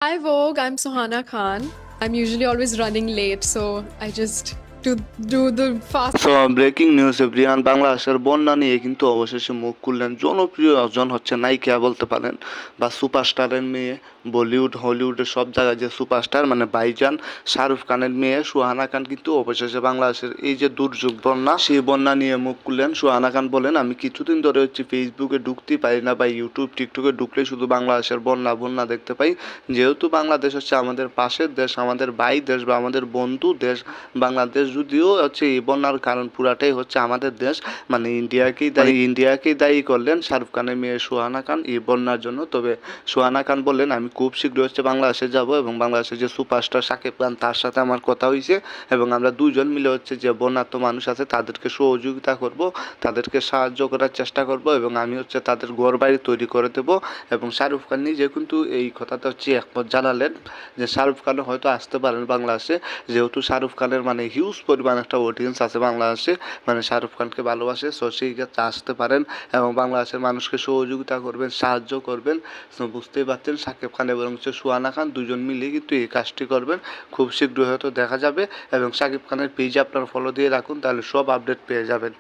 Hi Vogue, I'm Suhana Khan. I'm usually always running late, so I just do the fast. So breaking news everyone, বাংলাদেশের বন্যা নিয়ে কিন্তু অবশেষে মুখ খুললেন জনপ্রিয় একজন হচ্ছে নায়িকা বলতে পারেন বা সুপারস্টারের মেয়ে। বলিউড হলিউডের সব জায়গায় যে সুপারস্টার মানে ভাইজান শাহরুখ খানের মেয়ে সুহানা খান কিন্তু অবশেষে বাংলাদেশের এই যে দুর্যোগ বন্যা, সেই বন্যা নিয়ে মুখ খুললেন। সুহানা খান বলেন, আমি কিছুদিন ধরে হচ্ছে ফেসবুকে ঢুকতেই পারি না বা ইউটিউব টিকটকে ঢুকলে শুধু বাংলাদেশের বন্যা বন্যা দেখতে পাই। যেহেতু বাংলাদেশ হচ্ছে আমাদের পাশের দেশ, আমাদের ভাই দেশ বা আমাদের বন্ধু দেশ বাংলাদেশ, যদিও হচ্ছে এই বন্যার কারণ পুরাটাই হচ্ছে আমাদের দেশ মানে ইন্ডিয়াকেই দায়ী করলেন শাহরুখ খানের মেয়ে সুহানা খান এই বন্যার জন্য। তবে সুহানা খান বললেন, আমি খুব শীঘ্রই হচ্ছে বাংলাদেশে যাব এবং বাংলাদেশের যে সুপারস্টার শাকিব খান তার সাথে আমার কথা হয়েছে এবং আমরা দুজন মিলে হচ্ছে যে বন্যার্ত মানুষ আছে তাদেরকে সহযোগিতা করব, তাদেরকে সাহায্য করার চেষ্টা করব এবং আমি হচ্ছে তাদের ঘর বাড়ি তৈরি করে দেবো। এবং শাহরুখ খান নিজে কিন্তু এই কথাটা হচ্ছে একমত জানালেন যে শাহরুখ খান হয়তো আসতে পারেন বাংলাদেশে, যেহেতু শাহরুখ খানের মানে হিউজ পরিমাণ একটা অডিয়েন্স আছে বাংলাদেশে, মানে শাহরুখ খানকে ভালোবাসে। সো সেই ক্ষেত্রে আসতে পারেন এবং বাংলাদেশের মানুষকে সহযোগিতা করবেন, সাহায্য করবেন। তো বুঝতেই পারছেন শাকিব খান এবং হচ্ছে সুহানা খান দুজন মিলে কিন্তু এই কাজটি করবেন। খুব শীঘ্রই হয়তো দেখা যাবে এবং শাকিব খানের পেজে আপনারা ফলো দিয়ে রাখুন, তাহলে সব আপডেট পেয়ে যাবেন।